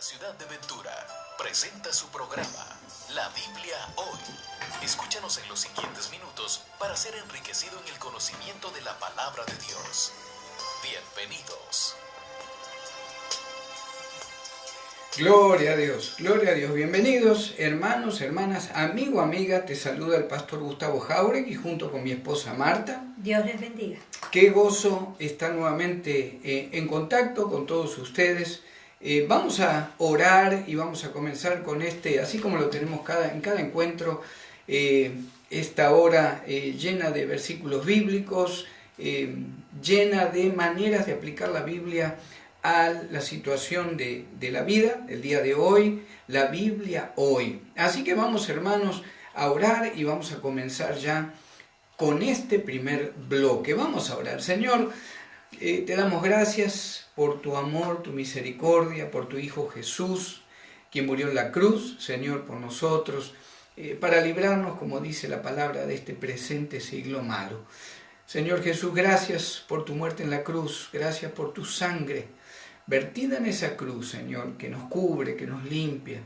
La ciudad de Ventura presenta su programa La Biblia Hoy. Escúchanos en los siguientes minutos para ser enriquecido en el conocimiento de la palabra de Dios. Bienvenidos. Gloria a Dios, gloria a Dios. Bienvenidos, hermanos, hermanas, amigo, amiga. Te saluda el pastor Gustavo Jauregui junto con mi esposa Marta. Dios les bendiga. Qué gozo estar nuevamente en contacto con todos ustedes. Vamos a orar y vamos a comenzar con así como lo tenemos en cada encuentro, esta hora llena de versículos bíblicos, llena de maneras de aplicar la Biblia a la situación de la vida, el día de hoy, la Biblia hoy. Así que vamos, hermanos, a orar y vamos a comenzar ya con este primer bloque. Vamos a orar. Señor, te damos gracias por tu amor, tu misericordia, por tu Hijo Jesús, quien murió en la cruz, Señor, por nosotros, para librarnos, como dice la palabra, de este presente siglo malo. Señor Jesús, gracias por tu muerte en la cruz, gracias por tu sangre vertida en esa cruz, Señor, que nos cubre, que nos limpia,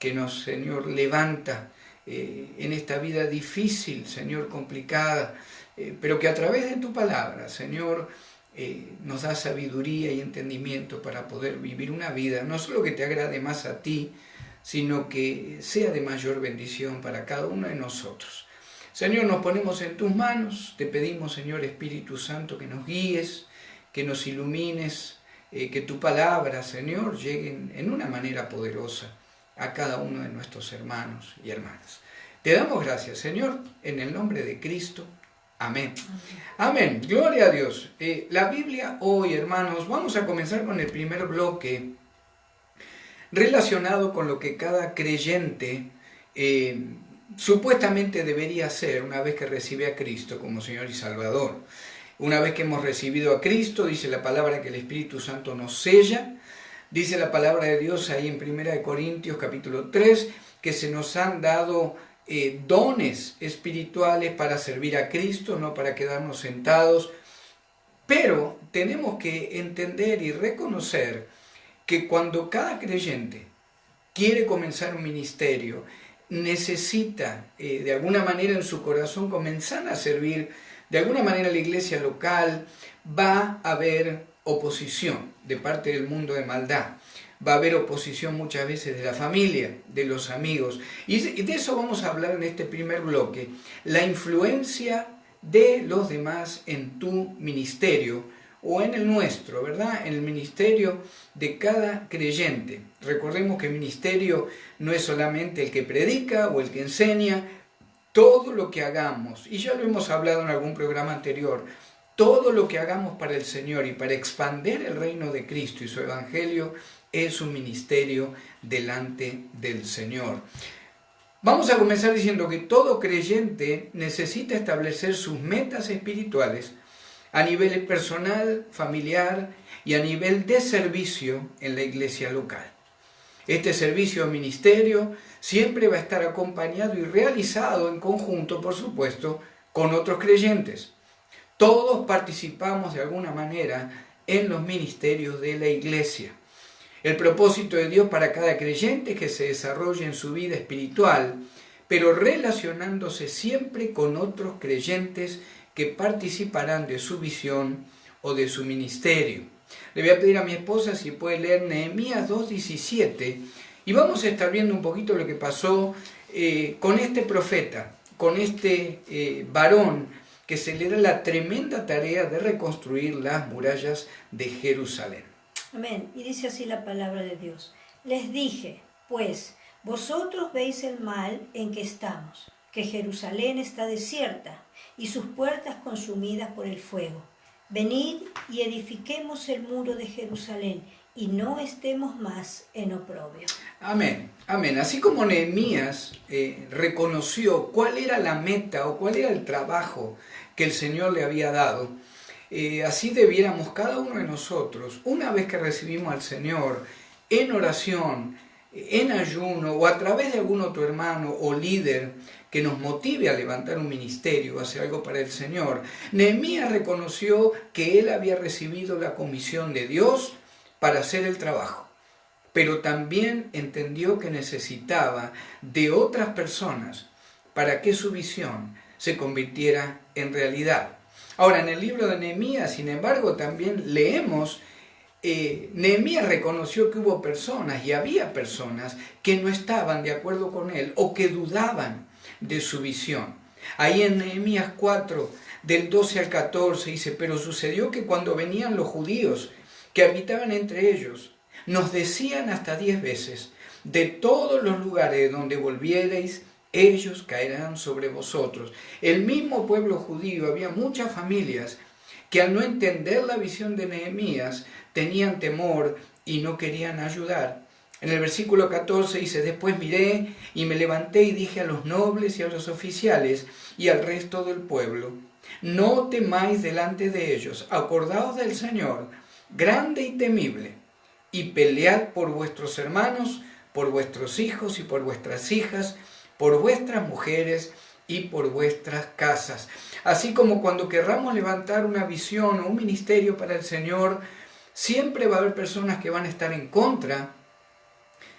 que nos, Señor, levanta en esta vida difícil, Señor, complicada, pero que a través de tu palabra, Señor, nos da sabiduría y entendimiento para poder vivir una vida, no solo que te agrade más a ti, sino que sea de mayor bendición para cada uno de nosotros. Señor, nos ponemos en tus manos, te pedimos, Señor Espíritu Santo, que nos guíes, que nos ilumines, que tu palabra, Señor, llegue en una manera poderosa a cada uno de nuestros hermanos y hermanas. Te damos gracias, Señor, en el nombre de Cristo. Amén. Amén. Gloria a Dios. La Biblia hoy, hermanos, vamos a comenzar con el primer bloque relacionado con lo que cada creyente supuestamente debería hacer una vez que recibe a Cristo como Señor y Salvador. Una vez que hemos recibido a Cristo, dice la palabra que el Espíritu Santo nos sella. Dice la palabra de Dios ahí en 1 Corintios capítulo 3, que se nos han dado dones espirituales para servir a Cristo, no para quedarnos sentados. Pero tenemos que entender y reconocer que cuando cada creyente quiere comenzar un ministerio, necesita de alguna manera en su corazón comenzar a servir de alguna manera la iglesia local, va a haber oposición de parte del mundo de maldad. Va a haber oposición muchas veces de la familia, de los amigos. Y de eso vamos a hablar en este primer bloque. La influencia de los demás en tu ministerio o en el nuestro, ¿verdad? En el ministerio de cada creyente. Recordemos que el ministerio no es solamente el que predica o el que enseña. Todo lo que hagamos, y ya lo hemos hablado en algún programa anterior, todo lo que hagamos para el Señor y para expandir el reino de Cristo y su evangelio es un ministerio delante del Señor. Vamos a comenzar diciendo que todo creyente necesita establecer sus metas espirituales a nivel personal, familiar y a nivel de servicio en la iglesia local. Este servicio o ministerio siempre va a estar acompañado y realizado en conjunto, por supuesto, con otros creyentes. Todos participamos de alguna manera en los ministerios de la iglesia. El propósito de Dios para cada creyente es que se desarrolle en su vida espiritual, pero relacionándose siempre con otros creyentes que participarán de su visión o de su ministerio. Le voy a pedir a mi esposa si puede leer Nehemías 2:17 y vamos a estar viendo un poquito lo que pasó con este profeta, con este varón que se le da la tremenda tarea de reconstruir las murallas de Jerusalén. Amén. Y dice así la palabra de Dios. Les dije, pues, vosotros veis el mal en que estamos, que Jerusalén está desierta y sus puertas consumidas por el fuego. Venid y edifiquemos el muro de Jerusalén y no estemos más en oprobio. Amén, amén. Así como Nehemías reconoció cuál era la meta o cuál era el trabajo que el Señor le había dado, así debiéramos cada uno de nosotros, una vez que recibimos al Señor, en oración, en ayuno o a través de algún otro hermano o líder que nos motive a levantar un ministerio, a hacer algo para el Señor. Nehemías reconoció que él había recibido la comisión de Dios para hacer el trabajo. pero también entendió que necesitaba de otras personas para que su visión se convirtiera en realidad. Ahora, en el libro de Nehemías, sin embargo, también leemos, Nehemías reconoció que hubo personas y había personas que no estaban de acuerdo con él o que dudaban de su visión. Ahí en Nehemías 4, del 12 al 14, dice: pero sucedió que cuando venían los judíos que habitaban entre ellos, nos decían hasta 10 veces: de todos los lugares donde volviereis, ellos caerán sobre vosotros. El mismo pueblo judío, había muchas familias que al no entender la visión de Nehemías, tenían temor y no querían ayudar. En el versículo 14 dice: después miré y me levanté y dije a los nobles y a los oficiales y al resto del pueblo: no temáis delante de ellos, acordaos del Señor, grande y temible, y pelead por vuestros hermanos, por vuestros hijos y por vuestras hijas, por vuestras mujeres y por vuestras casas. Así como cuando querramos levantar una visión o un ministerio para el Señor, siempre va a haber personas que van a estar en contra.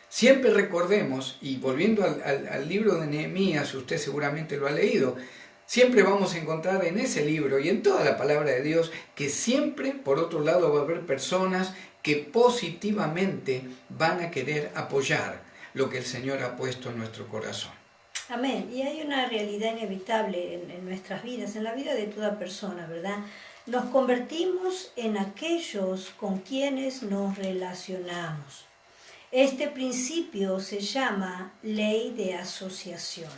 Siempre recordemos, y volviendo al libro de Nehemías, usted seguramente lo ha leído, siempre vamos a encontrar en ese libro y en toda la palabra de Dios que siempre, por otro lado, va a haber personas que positivamente van a querer apoyar lo que el Señor ha puesto en nuestro corazón. Amén. Y hay una realidad inevitable en nuestras vidas, en la vida de toda persona, ¿verdad? Nos convertimos en aquellos con quienes nos relacionamos. Este principio se llama ley de asociación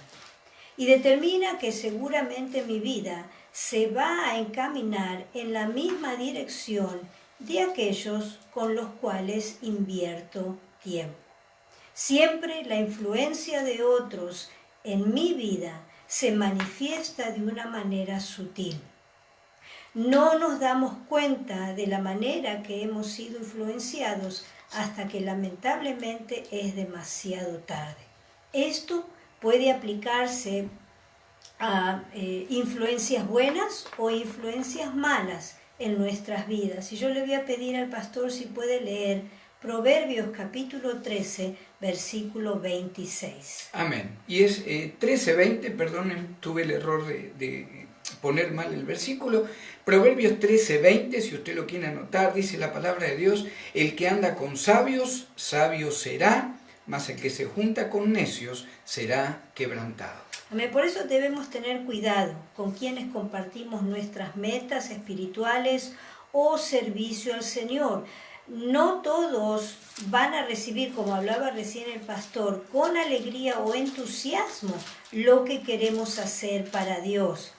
y determina que seguramente mi vida se va a encaminar en la misma dirección de aquellos con los cuales invierto tiempo. Siempre la influencia de otros en mi vida se manifiesta de una manera sutil. No nos damos cuenta de la manera que hemos sido influenciados hasta que lamentablemente es demasiado tarde. Esto puede aplicarse a influencias buenas o influencias malas en nuestras vidas. Y yo le voy a pedir al pastor si puede leer Proverbios capítulo 13, versículo 26. Amén. Y es 13:20, perdonen, tuve el error de poner mal el versículo. Proverbios 13:20, si usted lo quiere anotar, dice la palabra de Dios: el que anda con sabios, sabio será, mas el que se junta con necios será quebrantado. Amén. Por eso debemos tener cuidado con quienes compartimos nuestras metas espirituales o servicio al Señor. No todos van a recibir, como hablaba recién el pastor, con alegría o entusiasmo lo que queremos hacer para Dios.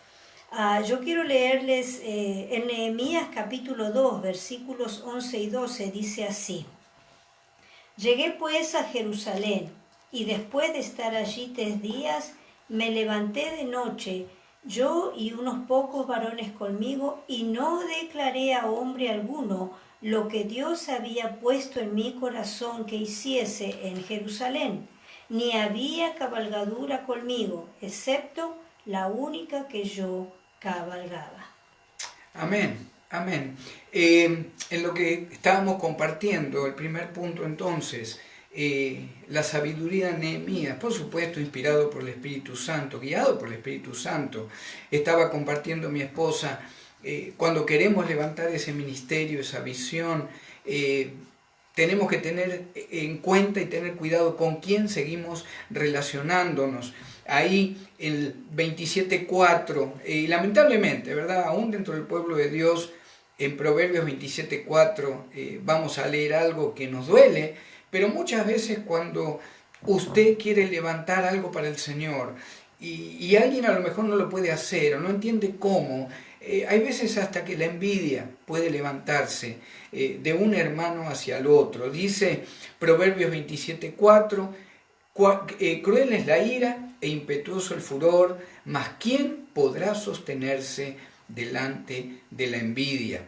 Yo quiero leerles en Nehemías capítulo 2, versículos 11 y 12, dice así: llegué pues a Jerusalén, y después de estar allí 3 días, me levanté de noche, yo y unos pocos varones conmigo, y no declaré a hombre alguno lo que Dios había puesto en mi corazón que hiciese en Jerusalén, ni había cabalgadura conmigo, excepto la única que yo cabalgaba. Amén, amén. En lo que estábamos compartiendo, el primer punto entonces, la sabiduría de Nehemías, por supuesto inspirado por el Espíritu Santo, guiado por el Espíritu Santo. Estaba compartiendo mi esposa, cuando queremos levantar ese ministerio, esa visión, tenemos que tener en cuenta y tener cuidado con quién seguimos relacionándonos. Ahí el 27:4, lamentablemente, ¿verdad? Aún dentro del pueblo de Dios, en Proverbios 27:4 vamos a leer algo que nos duele, pero muchas veces cuando usted quiere levantar algo para el Señor y alguien a lo mejor no lo puede hacer o no entiende cómo, hay veces hasta que la envidia puede levantarse de un hermano hacia el otro. Dice Proverbios 27:4, cruel es la ira e impetuoso el furor, mas ¿quién podrá sostenerse delante de la envidia?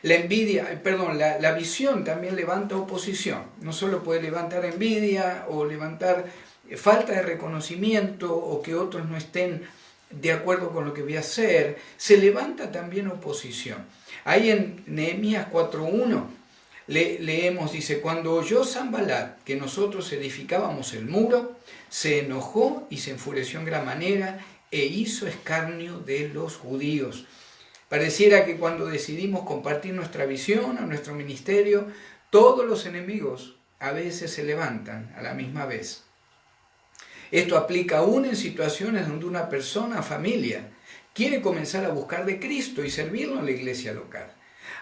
La visión también levanta oposición. No solo puede levantar envidia o levantar falta de reconocimiento o que otros no estén de acuerdo con lo que voy a hacer, se levanta también oposición. Ahí en Nehemías 4:1 Leemos, dice, cuando oyó Sanbalat que nosotros edificábamos el muro, se enojó y se enfureció en gran manera e hizo escarnio de los judíos. Pareciera que cuando decidimos compartir nuestra visión o nuestro ministerio, todos los enemigos a veces se levantan a la misma vez. Esto aplica aún en situaciones donde una persona, familia, quiere comenzar a buscar de Cristo y servirlo en la iglesia local.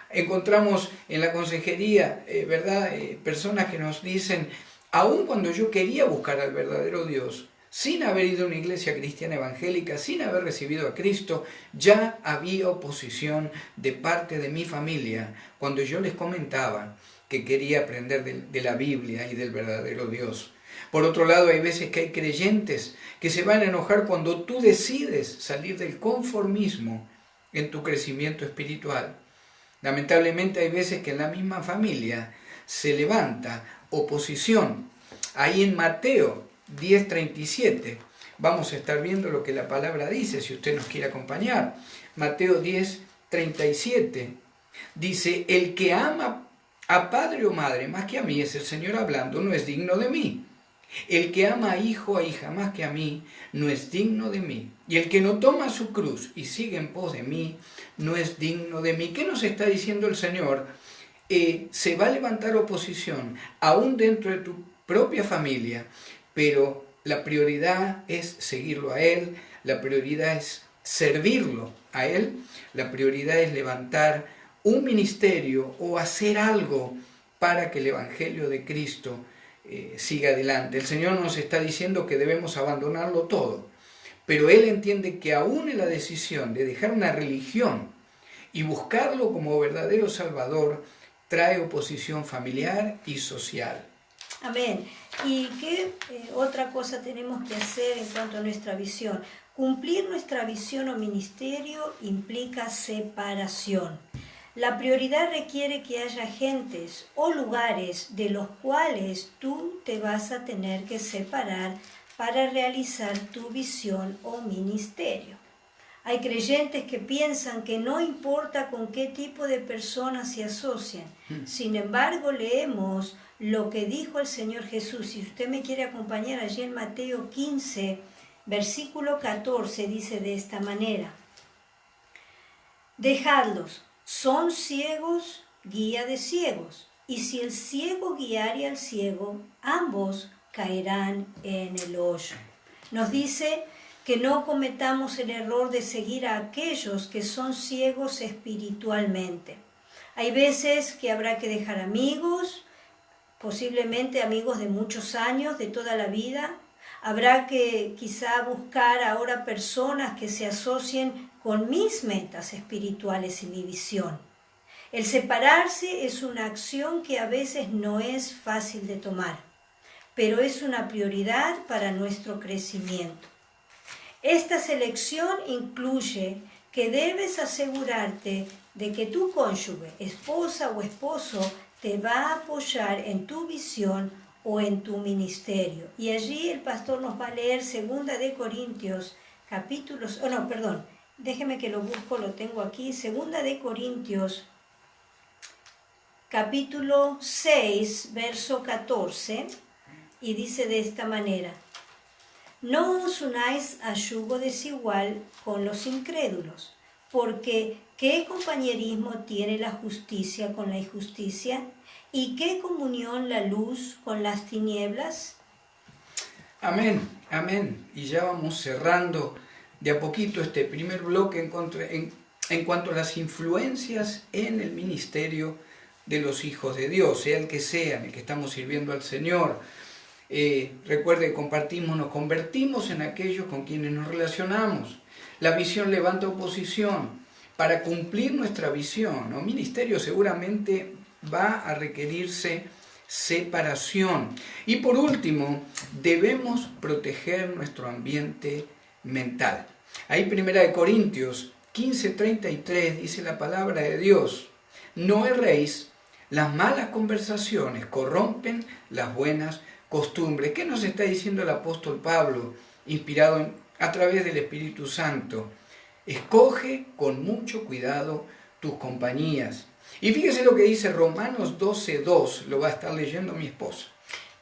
Encontramos en la consejería, personas que nos dicen, aun cuando yo quería buscar al verdadero Dios, sin haber ido a una iglesia cristiana evangélica, sin haber recibido a Cristo, ya había oposición de parte de mi familia cuando yo les comentaba que quería aprender de la Biblia y del verdadero Dios. Por otro lado, hay veces que hay creyentes que se van a enojar cuando tú decides salir del conformismo en tu crecimiento espiritual. Lamentablemente hay veces que en la misma familia se levanta oposición. Ahí en Mateo 10:37 vamos a estar viendo lo que la palabra dice, si usted nos quiere acompañar. Mateo 10:37 dice, el que ama a padre o madre más que a mí, es el Señor hablando, no es digno de mí. El que ama a hijo o a hija más que a mí, no es digno de mí. Y el que no toma su cruz y sigue en pos de mí, no es digno de mí. ¿Qué nos está diciendo el Señor? Se va a levantar oposición, aún dentro de tu propia familia, pero la prioridad es seguirlo a Él, la prioridad es servirlo a Él, la prioridad es levantar un ministerio o hacer algo para que el Evangelio de Cristo siga adelante. El Señor nos está diciendo que debemos abandonarlo todo, pero Él entiende que aún en la decisión de dejar una religión y buscarlo como verdadero Salvador, trae oposición familiar y social. Amén. ¿Y qué otra cosa tenemos que hacer en cuanto a nuestra visión? Cumplir nuestra visión o ministerio implica separación. La prioridad requiere que haya gentes o lugares de los cuales tú te vas a tener que separar para realizar tu visión o ministerio. Hay creyentes que piensan que no importa con qué tipo de personas se asocian. Sin embargo, leemos lo que dijo el Señor Jesús. Si usted me quiere acompañar allí en Mateo 15, versículo 14, dice de esta manera: dejadlos, son ciegos, guía de ciegos, y si el ciego guiare al ciego, ambos caerán en el hoyo. Nos dice que no cometamos el error de seguir a aquellos que son ciegos espiritualmente. Hay veces que habrá que dejar amigos, posiblemente amigos de muchos años, de toda la vida. Habrá que quizá buscar ahora personas que se asocien con mis metas espirituales y mi visión. El separarse es una acción que a veces no es fácil de tomar, pero es una prioridad para nuestro crecimiento. Esta selección incluye que debes asegurarte de que tu cónyuge, esposa o esposo, te va a apoyar en tu visión o en tu ministerio. Y allí el pastor nos va a leer 2 de Corintios, déjeme que lo busco, lo tengo aquí, 2 de Corintios, capítulo 6, verso 14, y dice de esta manera: no os unáis a yugo desigual con los incrédulos, porque ¿qué compañerismo tiene la justicia con la injusticia? ¿Y qué comunión la luz con las tinieblas? Amén, amén. Y ya vamos cerrando de a poquito este primer bloque en cuanto a las influencias en el ministerio de los hijos de Dios, sea el que sea, en el que estamos sirviendo al Señor. Recuerde, nos convertimos en aquellos con quienes nos relacionamos. La visión levanta oposición. Para cumplir nuestra visión o ministerio seguramente va a requerirse separación. Y por último, debemos proteger nuestro ambiente mental. Ahí 1 Corintios 15:33 dice la palabra de Dios: no erréis, las malas conversaciones corrompen las buenas costumbres. ¿Qué nos está diciendo el apóstol Pablo, inspirado a través del Espíritu Santo? Escoge con mucho cuidado tus compañías. Y fíjese lo que dice Romanos 12:2, lo va a estar leyendo mi esposa.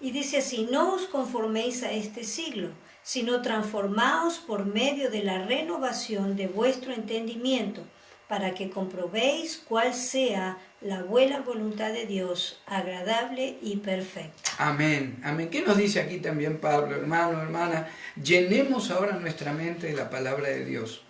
Y dice así: no os conforméis a este siglo, sino transformaos por medio de la renovación de vuestro entendimiento, para que comprobéis cuál sea la buena voluntad de Dios, agradable y perfecta. Amén, amén. ¿Qué nos dice aquí también Pablo, hermano, hermana? Llenemos ahora nuestra mente de la palabra de Dios.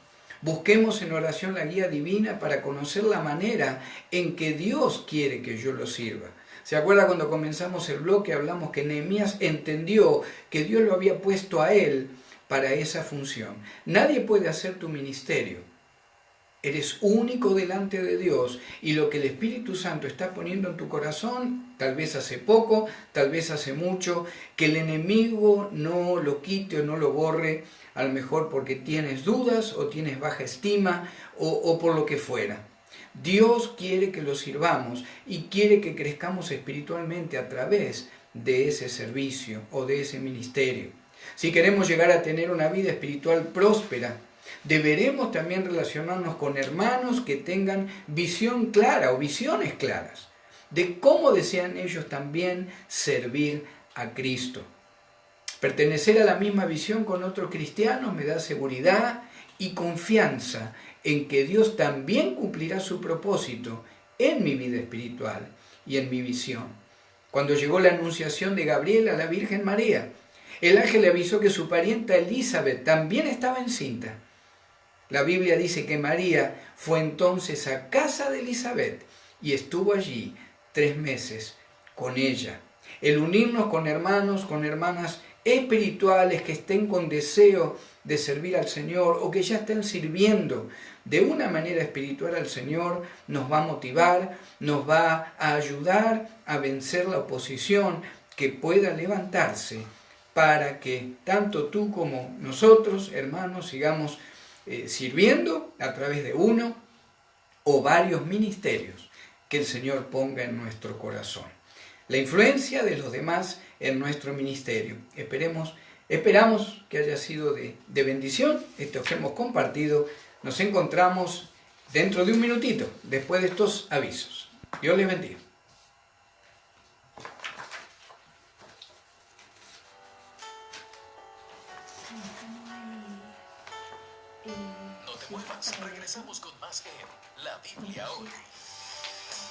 Busquemos en oración la guía divina para conocer la manera en que Dios quiere que yo lo sirva. ¿Se acuerda cuando comenzamos el bloque? Hablamos que Nehemías entendió que Dios lo había puesto a él para esa función. Nadie puede hacer tu ministerio. Eres único delante de Dios, y lo que el Espíritu Santo está poniendo en tu corazón, tal vez hace poco, tal vez hace mucho, que el enemigo no lo quite o no lo borre, a lo mejor porque tienes dudas o tienes baja estima o por lo que fuera. Dios quiere que lo sirvamos y quiere que crezcamos espiritualmente a través de ese servicio o de ese ministerio. Si queremos llegar a tener una vida espiritual próspera, deberemos también relacionarnos con hermanos que tengan visión clara o visiones claras de cómo desean ellos también servir a Cristo. Pertenecer a la misma visión con otros cristianos me da seguridad y confianza en que Dios también cumplirá su propósito en mi vida espiritual y en mi visión. Cuando llegó la anunciación de Gabriel a la Virgen María, el ángel le avisó que su parienta Elizabeth también estaba encinta. La Biblia dice que María fue entonces a casa de Elizabeth y estuvo allí 3 meses con ella. El unirnos con hermanos, con hermanas espirituales que estén con deseo de servir al Señor o que ya estén sirviendo de una manera espiritual al Señor, nos va a motivar, nos va a ayudar a vencer la oposición que pueda levantarse para que tanto tú como nosotros, hermanos, sigamos sirviendo a través de uno o varios ministerios que el Señor ponga en nuestro corazón. La influencia de los demás en nuestro ministerio. Esperamos que haya sido de bendición esto que hemos compartido. Nos encontramos dentro de un minutito, después de estos avisos. Dios les bendiga. No te muevas, regresamos con más en La Biblia Hoy.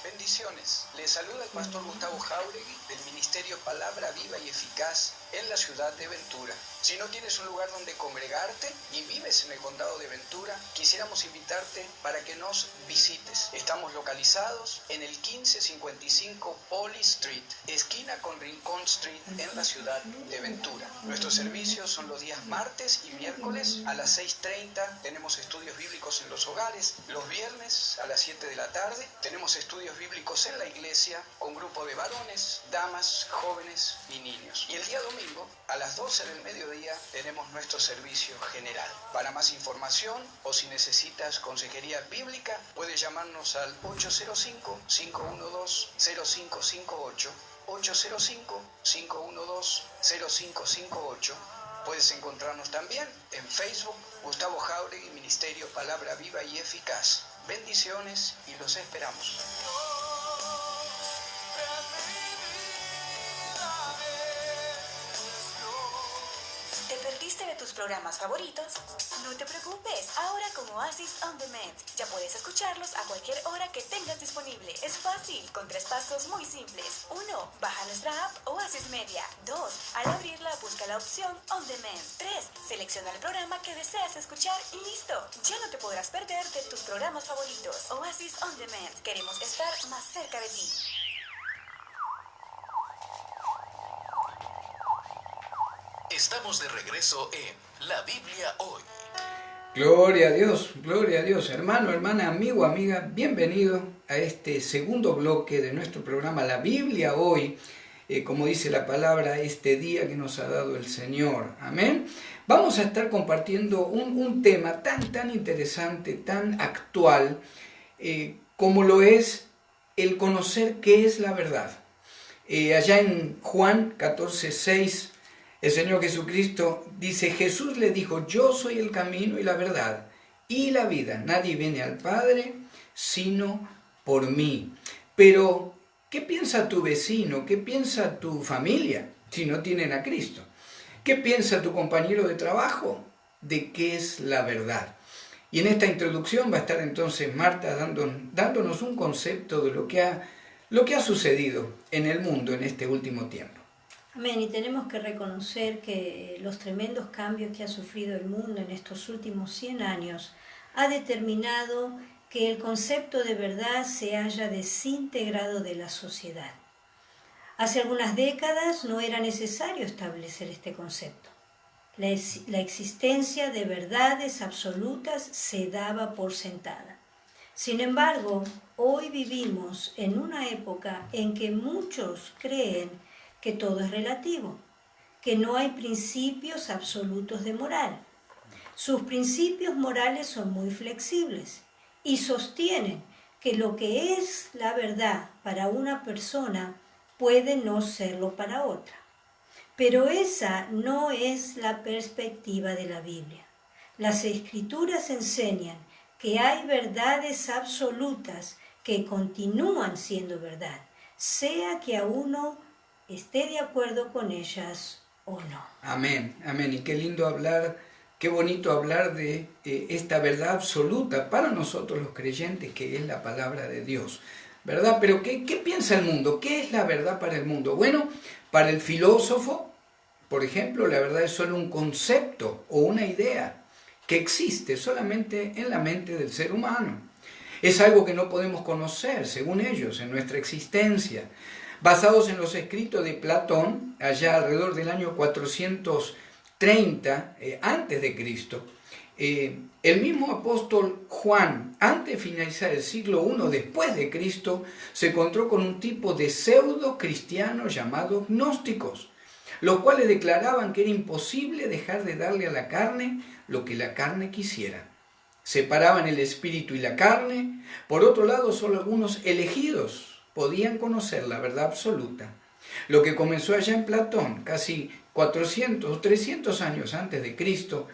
Bendiciones. Les saluda el pastor Gustavo Jáuregui del Ministerio Palabra Viva y Eficaz en la ciudad de Ventura. Si no tienes un lugar donde congregarte y vives en el condado de Ventura, quisiéramos invitarte para que nos visites. Estamos localizados en el 1555 Poly Street, esquina con Rincón Street en la ciudad de Ventura. Nuestros servicios son los días martes y miércoles a las 6:30. Tenemos estudios bíblicos en los hogares. Los viernes a las 7 de la tarde tenemos estudios bíblicos en la iglesia con grupo de varones, damas, jóvenes y niños. Y el día domingo a las 12 del mediodía tenemos nuestro servicio general. Para más información o si necesitas consejería bíblica, puedes llamarnos al 805-512-0558, 805-512-0558. Puedes encontrarnos también en Facebook, Gustavo Jáuregui, Ministerio Palabra Viva y Eficaz. Bendiciones y los esperamos. ¿Te perdiste de tus programas favoritos? No te preocupes, ahora con Oasis On Demand ya puedes escucharlos a cualquier hora que tengas disponible. Es fácil, con 3 pasos muy simples. 1. Baja nuestra app Oasis Media. 2. Al abrirla, busca la opción On Demand. 3. Selecciona el programa que deseas escuchar y listo. Ya no te podrás perder de tus programas favoritos. Oasis On Demand. Queremos estar más cerca de ti. Estamos de regreso en La Biblia Hoy. Gloria a Dios, hermano, hermana, amigo, amiga, bienvenido a este segundo bloque de nuestro programa La Biblia Hoy, como dice la palabra, este día que nos ha dado el Señor, amén. Vamos a estar compartiendo un tema tan interesante, tan actual, como lo es el conocer qué es la verdad. Allá en Juan 14:6, el Señor Jesucristo dice: Jesús le dijo, yo soy el camino y la verdad y la vida. Nadie viene al Padre sino por mí. Pero, ¿qué piensa tu vecino? ¿Qué piensa tu familia si no tienen a Cristo? ¿Qué piensa tu compañero de trabajo? ¿De qué es la verdad? Y en esta introducción va a estar entonces Marta dándonos un concepto de lo que ha sucedido en el mundo en este último tiempo. Amén, y tenemos que reconocer que los tremendos cambios que ha sufrido el mundo en estos últimos 100 años ha determinado que el concepto de verdad se haya desintegrado de la sociedad. Hace algunas décadas no era necesario establecer este concepto. La existencia de verdades absolutas se daba por sentada. Sin embargo, hoy vivimos en una época en que muchos creen que todo es relativo, que no hay principios absolutos de moral. Sus principios morales son muy flexibles y sostienen que lo que es la verdad para una persona puede no serlo para otra. Pero esa no es la perspectiva de la Biblia. Las Escrituras enseñan que hay verdades absolutas que continúan siendo verdad, sea que a uno esté de acuerdo con ellas o no. Amén, amén. Y qué lindo hablar, qué bonito hablar de esta verdad absoluta para nosotros los creyentes, que es la palabra de Dios, ¿verdad? Pero ¿qué piensa el mundo? ¿Qué es la verdad para el mundo? Bueno, para el filósofo, por ejemplo, la verdad es solo un concepto o una idea que existe solamente en la mente del ser humano. Es algo que no podemos conocer, según ellos, en nuestra existencia. Basados en los escritos de Platón, allá alrededor del año 430 antes de Cristo, el mismo apóstol Juan, antes de finalizar el siglo I después de Cristo, se encontró con un tipo de pseudo cristianos llamados gnósticos, los cuales declaraban que era imposible dejar de darle a la carne lo que la carne quisiera. Separaban el espíritu y la carne. Por otro lado, solo algunos elegidos podían conocer la verdad absoluta. Lo que comenzó allá en Platón, casi 400 o 300 años antes de Cristo,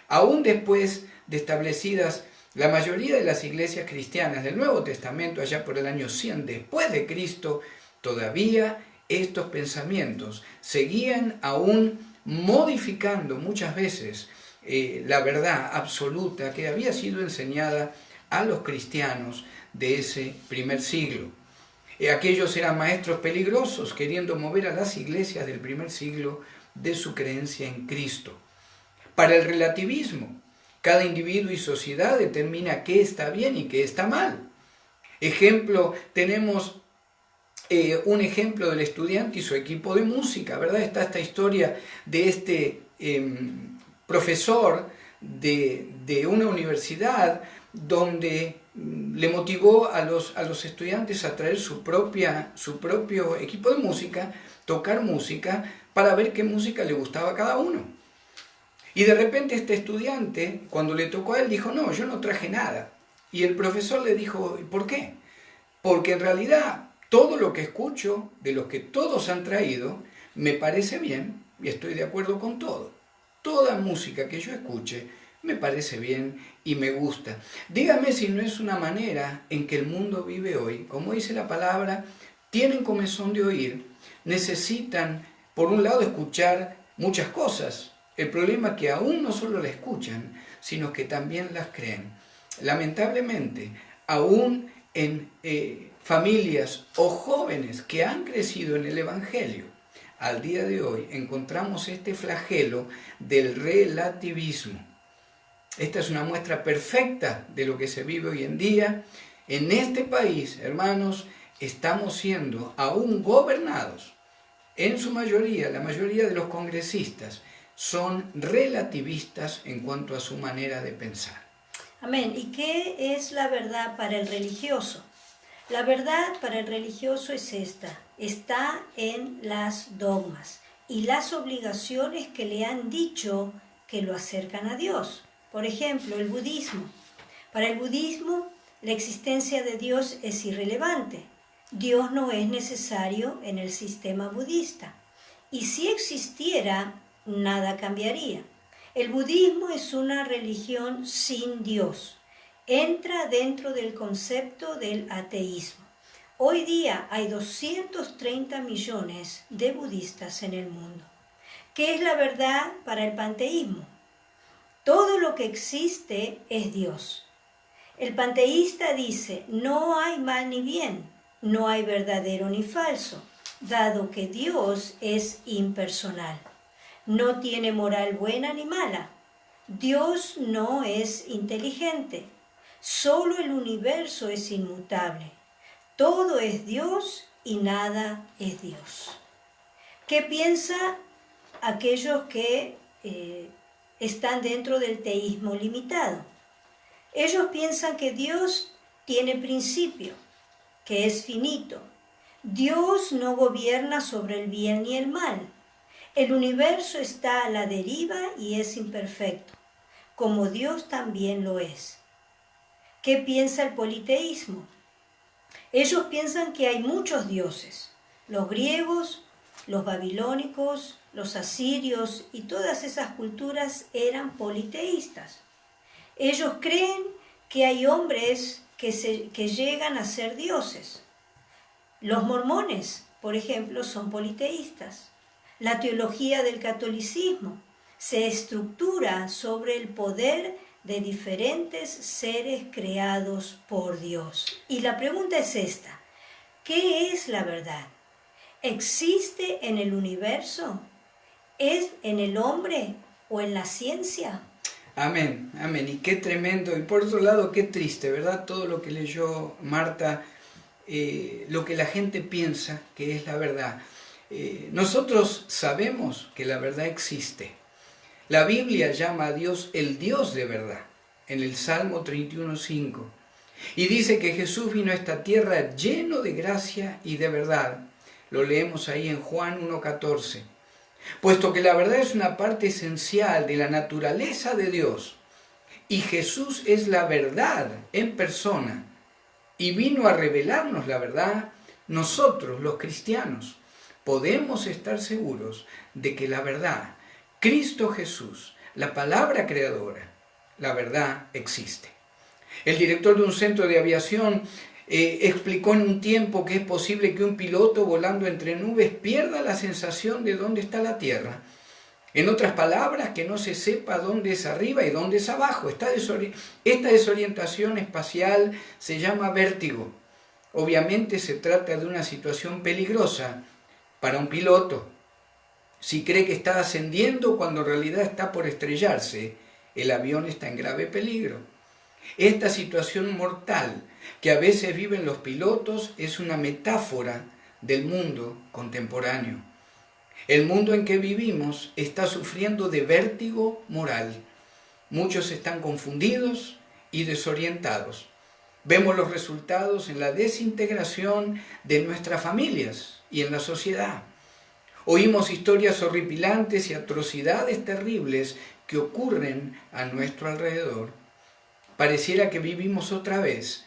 aún después de establecidas la mayoría de las iglesias cristianas del Nuevo Testamento, allá por el año 100 después de Cristo, todavía estos pensamientos seguían aún modificando muchas veces la verdad absoluta que había sido enseñada a los cristianos de ese primer siglo. Aquellos eran maestros peligrosos, queriendo mover a las iglesias del primer siglo de su creencia en Cristo. Para el relativismo, cada individuo y sociedad determina qué está bien y qué está mal. Ejemplo, tenemos un ejemplo del estudiante y su equipo de música, ¿verdad? Está esta historia de este profesor de una universidad donde le motivó a los estudiantes a traer su propio equipo de música, tocar música, para ver qué música le gustaba a cada uno. Y de repente este estudiante, cuando le tocó a él, dijo, no, yo no traje nada. Y el profesor le dijo, ¿por qué? Porque en realidad todo lo que escucho, de los que todos han traído, me parece bien y estoy de acuerdo con todo. Toda música que yo escuche me parece bien y me gusta. Dígame si no es una manera en que el mundo vive hoy. Como dice la palabra, tienen comezón de oír, necesitan, por un lado, escuchar muchas cosas. El problema es que aún no solo la escuchan, sino que también las creen. Lamentablemente, aún en familias o jóvenes que han crecido en el Evangelio, al día de hoy encontramos este flagelo del relativismo. Esta es una muestra perfecta de lo que se vive hoy en día. En este país, hermanos, estamos siendo aún gobernados. En su mayoría, la mayoría de los congresistas son relativistas en cuanto a su manera de pensar. Amén. ¿Y qué es la verdad para el religioso? La verdad para el religioso es esta. Está en las dogmas y las obligaciones que le han dicho que lo acercan a Dios. Por ejemplo, el budismo. Para el budismo, la existencia de Dios es irrelevante. Dios no es necesario en el sistema budista. Y si existiera, nada cambiaría. El budismo es una religión sin Dios. entra dentro del concepto del ateísmo. Hoy día hay 230 millones de budistas en el mundo. ¿Qué es la verdad para el panteísmo? Todo lo que existe es Dios. El panteísta dice, no hay mal ni bien, no hay verdadero ni falso, dado que Dios es impersonal. No tiene moral buena ni mala. Dios no es inteligente. Solo el universo es inmutable. Todo es Dios y nada es Dios. ¿Qué piensa aquellos que están dentro del teísmo limitado? Ellos piensan que Dios tiene principio, que es finito. Dios no gobierna sobre el bien ni el mal. El universo está a la deriva y es imperfecto, como Dios también lo es. ¿Qué piensa el politeísmo? Ellos piensan que hay muchos dioses. Los griegos, los babilónicos, los asirios y todas esas culturas eran politeístas. Ellos creen que hay hombres que llegan a ser dioses. Los mormones, por ejemplo, son politeístas. La teología del catolicismo se estructura sobre el poder de diferentes seres creados por Dios. Y la pregunta es esta: ¿qué es la verdad? ¿Existe en el universo? ¿Es en el hombre o en la ciencia? Amén, amén. Y qué tremendo. Y por otro lado, qué triste, ¿verdad? Todo lo que leyó Marta, lo que la gente piensa que es la verdad. Nosotros sabemos que la verdad existe. La Biblia llama a Dios el Dios de verdad, en el Salmo 31:5. Y dice que Jesús vino a esta tierra lleno de gracia y de verdad. Lo leemos ahí en Juan 1:14. Puesto que la verdad es una parte esencial de la naturaleza de Dios, y Jesús es la verdad en persona, y vino a revelarnos la verdad, nosotros, los cristianos, podemos estar seguros de que la verdad, Cristo Jesús, la palabra creadora, la verdad existe. El director de un centro de aviación explicó en un tiempo que es posible que un piloto volando entre nubes pierda la sensación de dónde está la tierra. En otras palabras, que no se sepa dónde es arriba y dónde es abajo. Esta desorientación espacial se llama vértigo. Obviamente se trata de una situación peligrosa para un piloto. Si cree que está ascendiendo cuando en realidad está por estrellarse, el avión está en grave peligro. Esta situación mortal que a veces viven los pilotos es una metáfora del mundo contemporáneo. El mundo en que vivimos está sufriendo de vértigo moral. Muchos están confundidos y desorientados. Vemos los resultados en la desintegración de nuestras familias y en la sociedad. Oímos historias horripilantes y atrocidades terribles que ocurren a nuestro alrededor. Pareciera que vivimos otra vez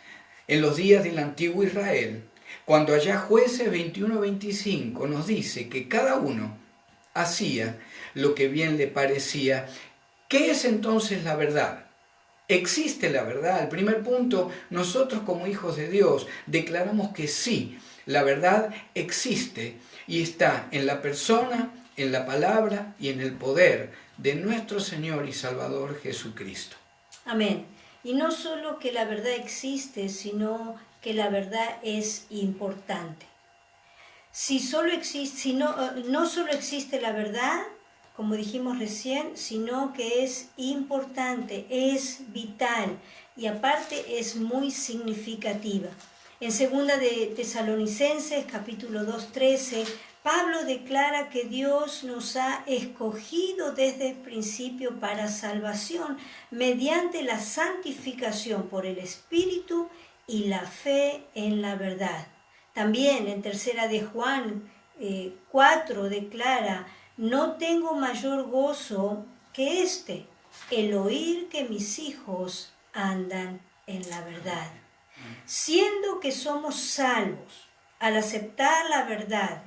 en los días del antiguo Israel, cuando allá Jueces 21:25 nos dice que cada uno hacía lo que bien le parecía. ¿Qué es entonces la verdad? ¿Existe la verdad? El primer punto, nosotros como hijos de Dios declaramos que sí, la verdad existe y está en la persona, en la palabra y en el poder de nuestro Señor y Salvador Jesucristo. Amén. Y no solo que la verdad existe, sino que la verdad es importante. No solo existe la verdad, como dijimos recién, sino que es importante, es vital y aparte es muy significativa. En 2 de Tesalonicenses, capítulo 2:13, Pablo declara que Dios nos ha escogido desde el principio para salvación mediante la santificación por el Espíritu y la fe en la verdad. También en 3 de Juan 4 declara: no tengo mayor gozo que este, el oír que mis hijos andan en la verdad. Siendo que somos salvos al aceptar la verdad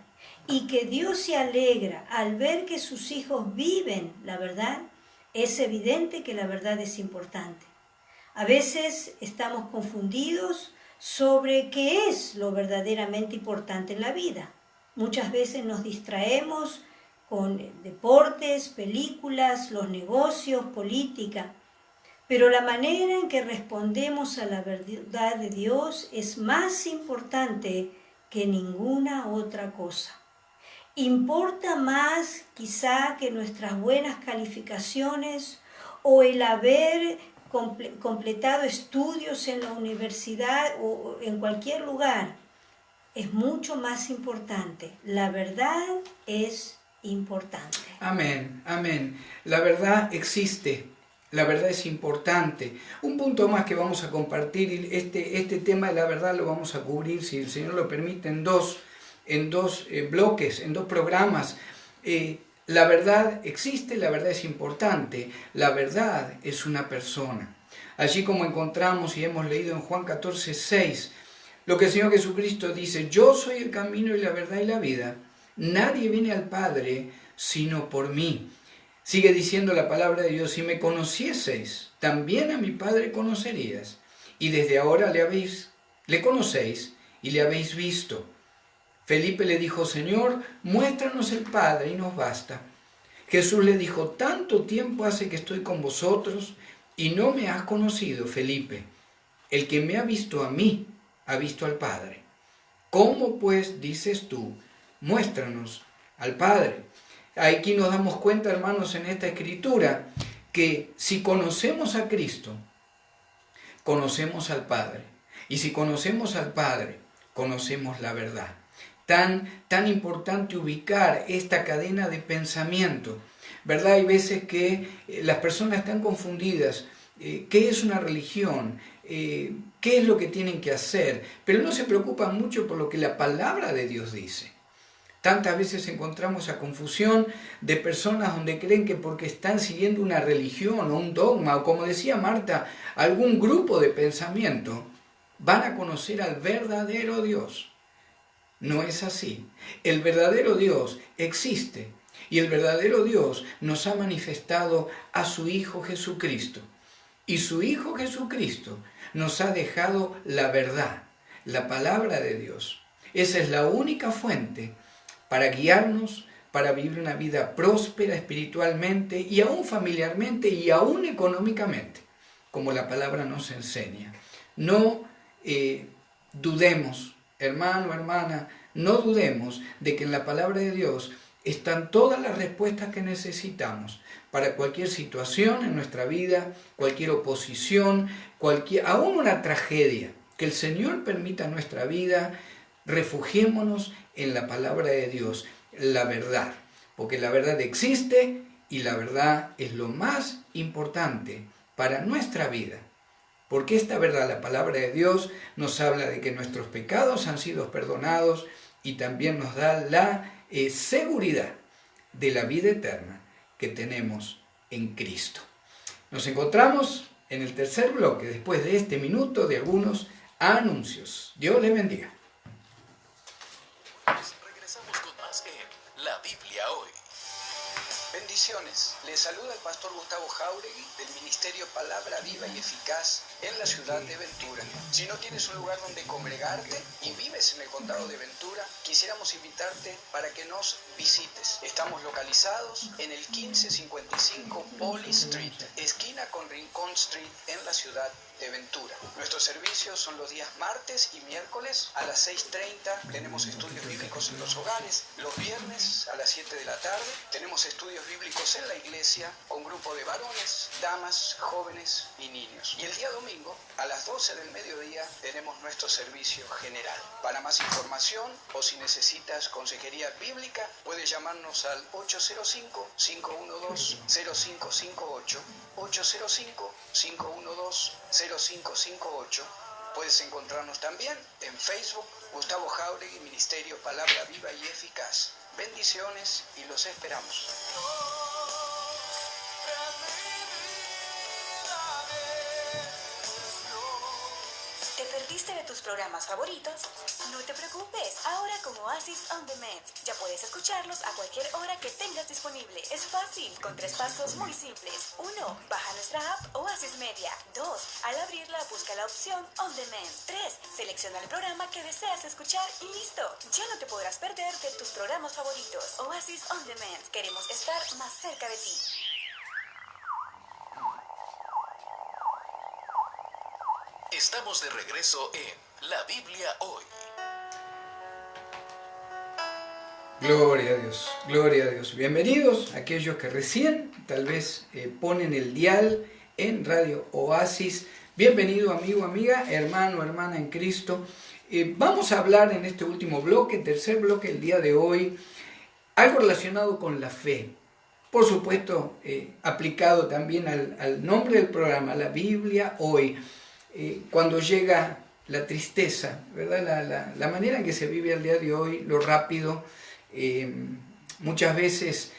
y que Dios se alegra al ver que sus hijos viven la verdad, es evidente que la verdad es importante. A veces estamos confundidos sobre qué es lo verdaderamente importante en la vida. Muchas veces nos distraemos con deportes, películas, los negocios, política. Pero la manera en que respondemos a la verdad de Dios es más importante que ninguna otra cosa. Importa más quizá que nuestras buenas calificaciones o el haber completado estudios en la universidad o en cualquier lugar. Es mucho más importante. La verdad es importante. Amén, amén. La verdad existe. La verdad es importante. Un punto más que vamos a compartir, este tema de la verdad lo vamos a cubrir, si el Señor lo permite, en dos bloques, en dos programas. La verdad existe, la verdad es importante. La verdad es una persona. Allí como encontramos y hemos leído en Juan 14:6, lo que el Señor Jesucristo dice: yo soy el camino y la verdad y la vida. Nadie viene al Padre sino por mí. Sigue diciendo la palabra de Dios: si me conocieseis, también a mi Padre conocerías. Y desde ahora le conocéis y le habéis visto. Felipe le dijo: Señor, muéstranos el Padre y nos basta. Jesús le dijo: tanto tiempo hace que estoy con vosotros y no me has conocido, Felipe. El que me ha visto a mí, ha visto al Padre. ¿Cómo pues dices tú, muéstranos al Padre? Aquí nos damos cuenta, hermanos, en esta escritura, que si conocemos a Cristo, conocemos al Padre. Y si conocemos al Padre, conocemos la verdad. Tan importante ubicar esta cadena de pensamiento, ¿verdad? Hay veces que las personas están confundidas. ¿Qué es una religión? ¿Qué es lo que tienen que hacer? Pero no se preocupan mucho por lo que la palabra de Dios dice. Tantas veces encontramos esa confusión de personas donde creen que porque están siguiendo una religión o un dogma, o como decía Marta, algún grupo de pensamiento, van a conocer al verdadero Dios. No es así. El verdadero Dios existe y el verdadero Dios nos ha manifestado a su Hijo Jesucristo. Y su Hijo Jesucristo nos ha dejado la verdad, la palabra de Dios. Esa es la única fuente para guiarnos, para vivir una vida próspera espiritualmente y aún familiarmente y aún económicamente, como la palabra nos enseña. No dudemos, hermano, hermana, no dudemos de que en la palabra de Dios están todas las respuestas que necesitamos para cualquier situación en nuestra vida, cualquier oposición, aún una tragedia que el Señor permita en nuestra vida. Refugiémonos en la palabra de Dios, la verdad, porque la verdad existe y la verdad es lo más importante para nuestra vida. Porque esta verdad, la palabra de Dios, nos habla de que nuestros pecados han sido perdonados y también nos da la seguridad de la vida eterna que tenemos en Cristo. Nos encontramos en el tercer bloque, después de este minuto de algunos anuncios. Dios les bendiga. Regresamos con más en La Biblia Hoy. Bendiciones. Les saluda el pastor Gustavo Jauregui del Ministerio Palabra Viva y Eficaz en la ciudad de Ventura. Si no tienes un lugar donde congregarte y vives en el condado de Ventura, quisiéramos invitarte para que nos visites. Estamos localizados en el 1555 Poly Street, esquina con Rincón Street en la ciudad de Ventura. Nuestros servicios son los días martes y miércoles a las 6:30. Tenemos estudios bíblicos en los hogares. Los viernes a las 7 de la tarde tenemos estudios bíblicos en la iglesia con grupo de varones, damas, jóvenes y niños. Y el día domingo a las 12 del mediodía tenemos nuestro servicio general. Para más información o si necesitas consejería bíblica, puedes llamarnos al 805-512-0558, 805-512-0558. Puedes encontrarnos también en Facebook, Gustavo Jauregui, Ministerio Palabra Viva y Eficaz. Bendiciones y los esperamos. ¿Te perdiste perdiste de tus programas favoritos? No te preocupes, ahora con Oasis On Demand ya puedes escucharlos a cualquier hora que tengas disponible. Es fácil, con 3 pasos muy simples. 1. Baja nuestra app Oasis Media. 2. Al abrirla, busca la opción On Demand. 3. Selecciona el programa que deseas escuchar y listo. Ya no te podrás perder de tus programas favoritos. Oasis On Demand. Queremos estar más cerca de ti. Estamos de regreso en La Biblia Hoy. Gloria a Dios, gloria a Dios. Bienvenidos a aquellos que recién tal vez ponen el dial en Radio Oasis. Bienvenido amigo, amiga, hermano, hermana en Cristo. Vamos a hablar en este último bloque, tercer bloque el día de hoy, algo relacionado con la fe. Por supuesto, aplicado también al nombre del programa, La Biblia Hoy. Cuando llega la tristeza, ¿verdad? La manera en que se vive el día de hoy, lo rápido, muchas veces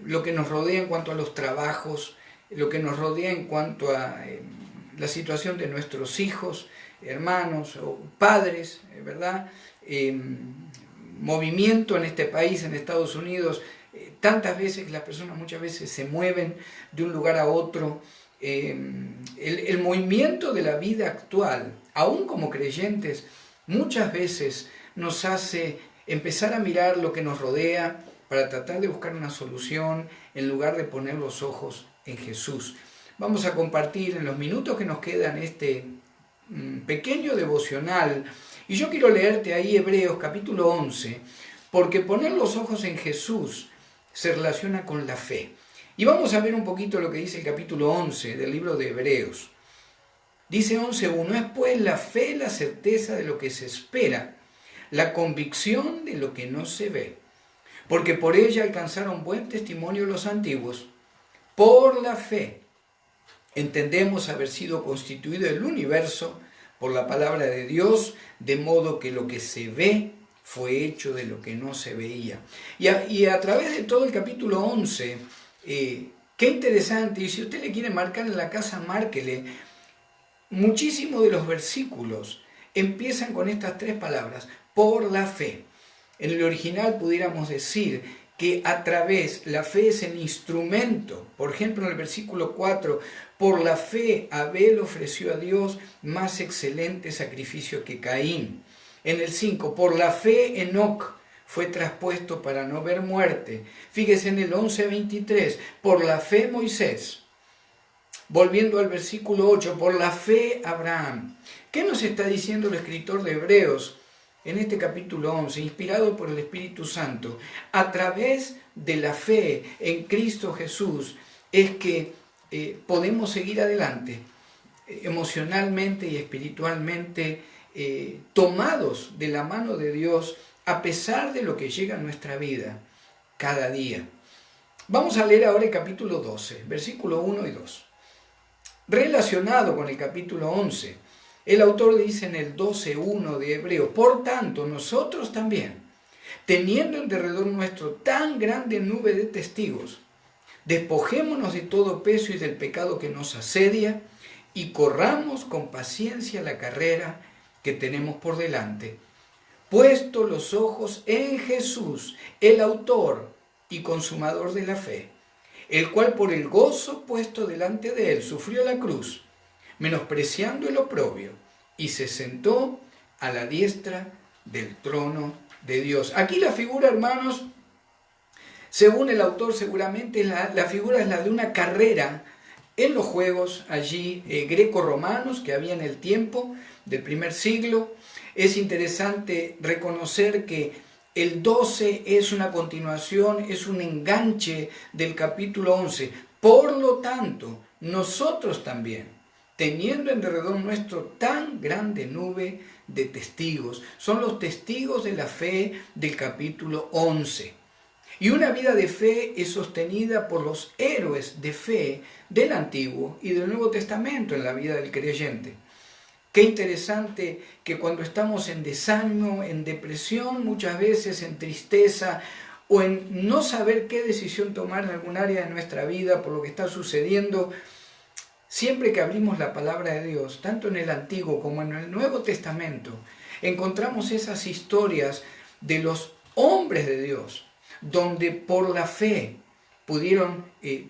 lo que nos rodea en cuanto a los trabajos, lo que nos rodea en cuanto a la situación de nuestros hijos, hermanos o padres, ¿verdad? Movimiento en este país, en Estados Unidos, tantas veces que las personas muchas veces se mueven de un lugar a otro. El movimiento de la vida actual, aún como creyentes, muchas veces nos hace empezar a mirar lo que nos rodea para tratar de buscar una solución en lugar de poner los ojos en Jesús. Vamos a compartir en los minutos que nos quedan este pequeño devocional y yo quiero leerte ahí Hebreos capítulo 11 porque poner los ojos en Jesús se relaciona con la fe. Y vamos a ver un poquito lo que dice el capítulo 11 del libro de Hebreos. Dice 11:1, es pues la fe la certeza de lo que se espera, la convicción de lo que no se ve, porque por ella alcanzaron buen testimonio los antiguos. Por la fe entendemos haber sido constituido el universo por la palabra de Dios, de modo que lo que se ve fue hecho de lo que no se veía. Y a través de todo el capítulo 11, qué interesante, y si usted le quiere marcar en la casa, márquele. Muchísimos de los versículos empiezan con estas 3 palabras, por la fe. En el original pudiéramos decir que a través, la fe es el instrumento. Por ejemplo, en el versículo 4, por la fe Abel ofreció a Dios más excelente sacrificio que Caín. En el 5, por la fe Enoc fue traspuesto para no ver muerte. Fíjese en el 11:23, por la fe Moisés. Volviendo al versículo 8, por la fe Abraham. ¿Qué nos está diciendo el escritor de Hebreos en este capítulo 11, inspirado por el Espíritu Santo? A través de la fe en Cristo Jesús es que podemos seguir adelante emocionalmente y espiritualmente tomados de la mano de Dios a pesar de lo que llega a nuestra vida cada día. Vamos a leer ahora el capítulo 12, versículo 1 y 2. Relacionado con el capítulo 11, el autor dice en el 12:1 de Hebreos, por tanto nosotros también, teniendo en derredor nuestro tan grande nube de testigos, despojémonos de todo peso y del pecado que nos asedia y corramos con paciencia la carrera que tenemos por delante, puesto los ojos en Jesús, el autor y consumador de la fe, el cual por el gozo puesto delante de él sufrió la cruz, menospreciando el oprobio, y se sentó a la diestra del trono de Dios. Aquí la figura, hermanos, según el autor seguramente la figura es la de una carrera en los juegos allí greco-romanos que había en el tiempo del primer siglo. Es interesante reconocer que el 12 es una continuación, es un enganche del capítulo 11. Por lo tanto, nosotros también, teniendo en derredor nuestro tan grande nube de testigos, son los testigos de la fe del capítulo 11. Y una vida de fe es sostenida por los héroes de fe del Antiguo y del Nuevo Testamento en la vida del creyente. Qué interesante que cuando estamos en desánimo, en depresión, muchas veces en tristeza o en no saber qué decisión tomar en algún área de nuestra vida por lo que está sucediendo, Siempre que abrimos la palabra de Dios, tanto en el Antiguo como en el Nuevo Testamento, encontramos esas historias de los hombres de Dios, donde por la fe pudieron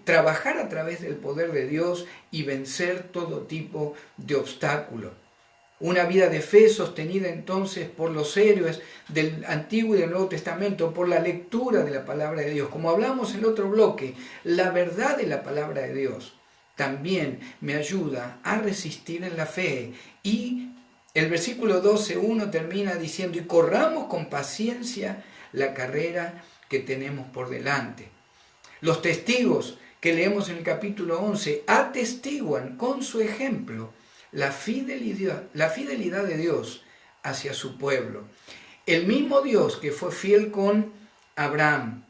trabajar a través del poder de Dios y vencer todo tipo de obstáculos. Una vida de fe sostenida entonces por los héroes del Antiguo y del Nuevo Testamento, por la lectura de la palabra de Dios. Como hablamos en el otro bloque, la verdad de la palabra de Dios también me ayuda a resistir en la fe. Y el versículo 12:1 termina diciendo, y corramos con paciencia la carrera que tenemos por delante. Los testigos que leemos en el capítulo 11 atestiguan con su ejemplo la fidelidad de Dios hacia su pueblo. El mismo Dios que fue fiel con Abraham,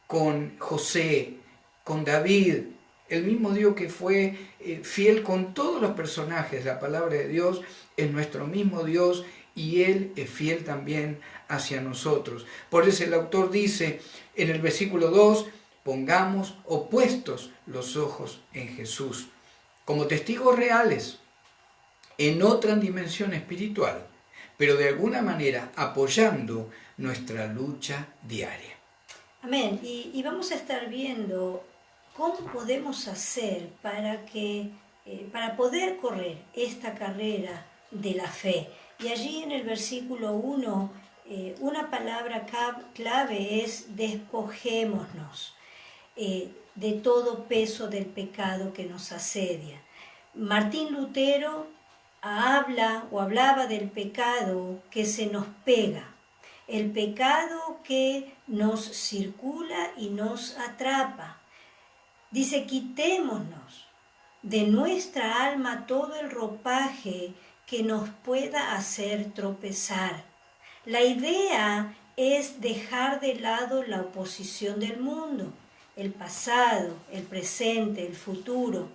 con José, con David, el mismo Dios que fue fiel con todos los personajes de la palabra de Dios, es nuestro mismo Dios y Él es fiel también hacia nosotros. Por eso el autor dice en el versículo 2, pongamos opuestos los ojos en Jesús, como testigos reales, en otra dimensión espiritual, pero de alguna manera apoyando nuestra lucha diaria. Amén. Y vamos a estar viendo cómo podemos hacer para poder correr esta carrera de la fe. Y allí en el versículo 1, una palabra clave es despojémonos de todo peso del pecado que nos asedia. Martín Lutero hablaba del pecado que se nos pega, el pecado que nos circula y nos atrapa. Dice, quitémonos de nuestra alma todo el ropaje que nos pueda hacer tropezar. La idea es dejar de lado la oposición del mundo, el pasado, el presente, el futuro.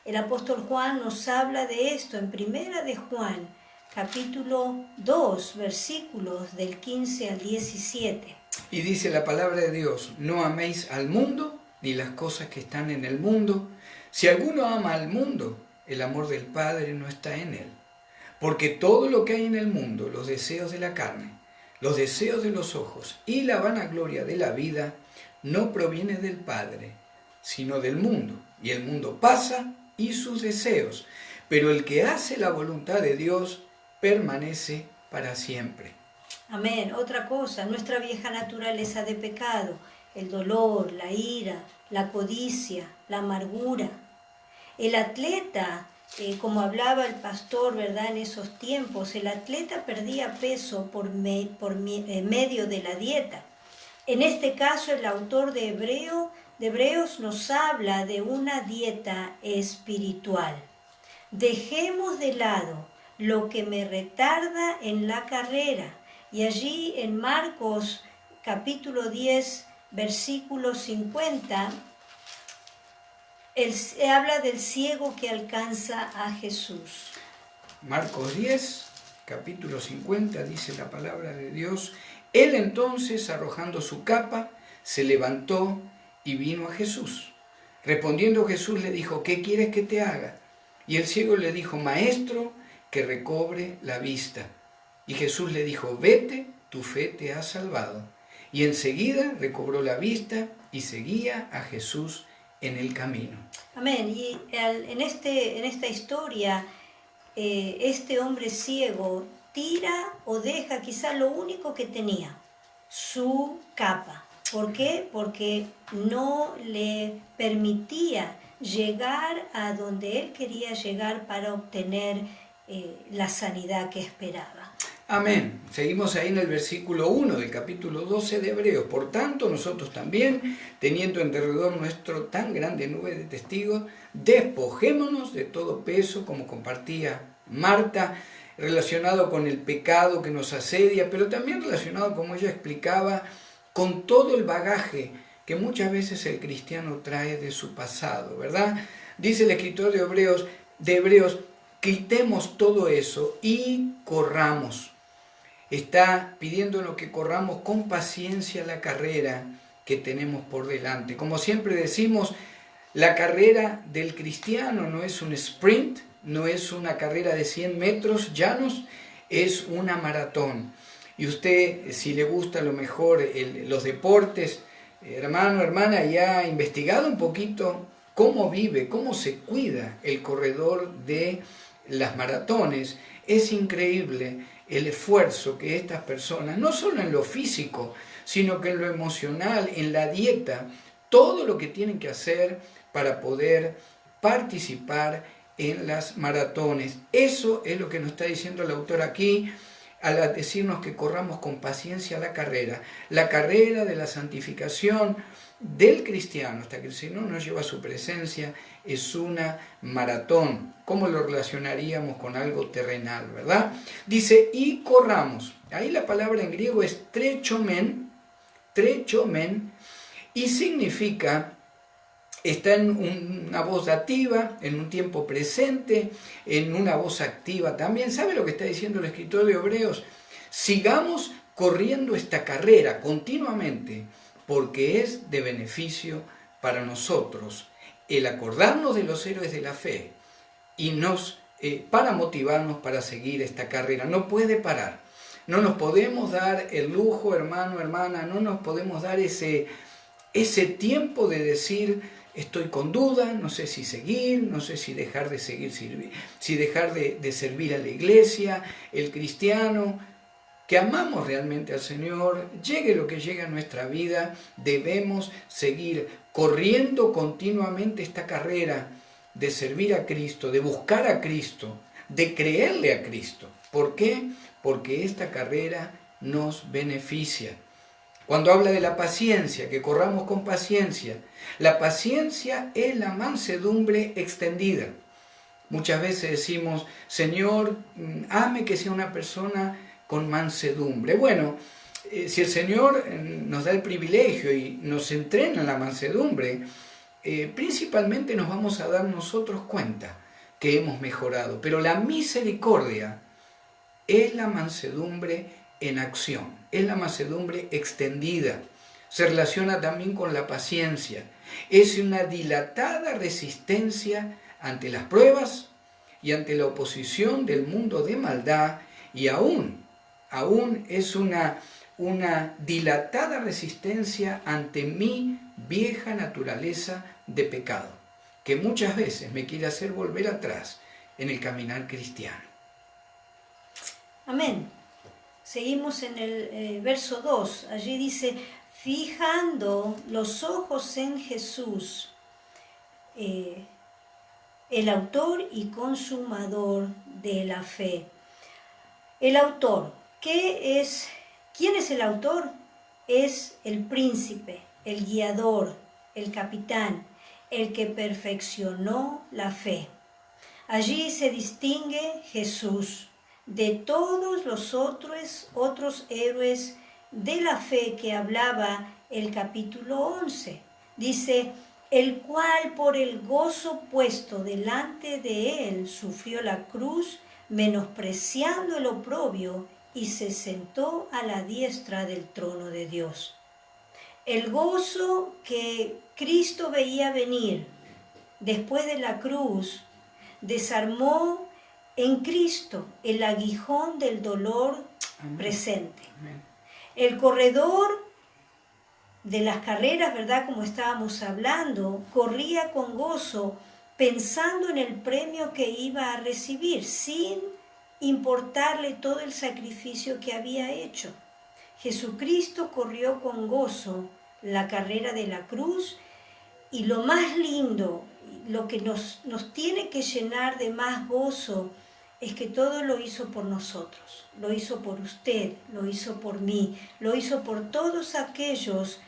El apóstol Juan nos habla de esto en Primera de Juan, capítulo 2, versículos del 15 al 17. Y dice la palabra de Dios, no améis al mundo ni las cosas que están en el mundo. Si alguno ama al mundo, el amor del Padre no está en él. Porque todo lo que hay en el mundo, los deseos de la carne, los deseos de los ojos y la vanagloria de la vida, no proviene del Padre, sino del mundo. Y el mundo pasa y sus deseos, pero el que hace la voluntad de Dios permanece para siempre. Amén. Otra cosa, nuestra vieja naturaleza de pecado, el dolor, la ira, la codicia, la amargura. El atleta, como hablaba el pastor, ¿verdad? En esos tiempos, el atleta perdía peso por medio de la dieta. En este caso, el autor de Hebreos nos habla de una dieta espiritual. Dejemos de lado lo que me retarda en la carrera. Y allí en Marcos capítulo 10, versículo 50, habla del ciego que alcanza a Jesús. Marcos 10, capítulo 50, dice la palabra de Dios. Él entonces, arrojando su capa, se levantó y vino a Jesús. Respondiendo Jesús le dijo, ¿qué quieres que te haga? Y el ciego le dijo, Maestro, que recobre la vista. Y Jesús le dijo, vete, tu fe te ha salvado. Y enseguida recobró la vista y seguía a Jesús en el camino. Amén. Y en esta historia, este hombre ciego tira o deja quizá lo único que tenía, su capa. ¿Por qué? Porque no le permitía llegar a donde él quería llegar para obtener la sanidad que esperaba. Amén. Seguimos ahí en el versículo 1 del capítulo 12 de Hebreos. Por tanto, nosotros también, teniendo en derredor nuestro tan grande nube de testigos, despojémonos de todo peso, como compartía Marta, relacionado con el pecado que nos asedia, pero también relacionado, como ella explicaba, con todo el bagaje que muchas veces el cristiano trae de su pasado, ¿verdad? Dice el escritor de Hebreos, quitemos todo eso y corramos. Está pidiéndonos que corramos con paciencia la carrera que tenemos por delante. Como siempre decimos, La carrera del cristiano no es un sprint, no es una carrera de 100 metros llanos, es una maratón. Y usted, si le gusta a lo mejor los deportes, hermano, hermana, ya ha investigado un poquito cómo vive, cómo se cuida el corredor de las maratones. Es increíble el esfuerzo que estas personas, no solo en lo físico, sino que en lo emocional, en la dieta, todo lo que tienen que hacer para poder participar en las maratones. Eso es lo que nos está diciendo el autor aquí, al decirnos que corramos con paciencia la carrera de la santificación del cristiano, hasta que el Señor nos lleva a su presencia, es una maratón. ¿Cómo lo relacionaríamos con algo terrenal, verdad? Dice, y corramos. Ahí la palabra en griego es trechomen, y significa, está en una voz dativa, en un tiempo presente, en una voz activa también. ¿Sabe lo que está diciendo el escritor de Hebreos? Sigamos corriendo esta carrera continuamente, porque es de beneficio para nosotros el acordarnos de los héroes de la fe y para motivarnos para seguir esta carrera. No puede parar. No nos podemos dar el lujo, hermano, hermana, no nos podemos dar ese tiempo de decir, estoy con duda, no sé si seguir, no sé si dejar de seguir, si dejar de servir a la iglesia, el cristiano, que amamos realmente al Señor, llegue lo que llegue a nuestra vida, debemos seguir corriendo continuamente esta carrera de servir a Cristo, de buscar a Cristo, de creerle a Cristo. ¿Por qué? Porque esta carrera nos beneficia. Cuando habla de la paciencia, que corramos con paciencia, la paciencia es la mansedumbre extendida. Muchas veces decimos, Señor, hazme que sea una persona con mansedumbre. Bueno, si el Señor nos da el privilegio y nos entrena en la mansedumbre, principalmente nos vamos a dar nosotros cuenta que hemos mejorado. Pero la misericordia es la mansedumbre en acción, es la mansedumbre extendida. Se relaciona también con la paciencia. Es una dilatada resistencia ante las pruebas y ante la oposición del mundo de maldad, y aún es una dilatada resistencia ante mi vieja naturaleza de pecado, que muchas veces me quiere hacer volver atrás en el caminar cristiano. Amén. Seguimos en el verso 2. Allí dice, fijando los ojos en Jesús, el autor y consumador de la fe. El autor, ¿quién es el autor? Es el príncipe, el guiador, el capitán, el que perfeccionó la fe. Allí se distingue Jesús de todos los otros héroes de la fe que hablaba el capítulo 11. Dice, el cual por el gozo puesto delante de él sufrió la cruz, menospreciando el oprobio, y se sentó a la diestra del trono de Dios. El gozo que Cristo veía venir después de la cruz desarmó en Cristo el aguijón del dolor presente. El corredor de las carreras, ¿verdad? Como estábamos hablando, corría con gozo pensando en el premio que iba a recibir, sin importarle todo el sacrificio que había hecho. Jesucristo corrió con gozo la carrera de la cruz, y lo más lindo, lo que nos tiene que llenar de más gozo, es que todo lo hizo por nosotros, lo hizo por usted, lo hizo por mí, lo hizo por todos aquellos,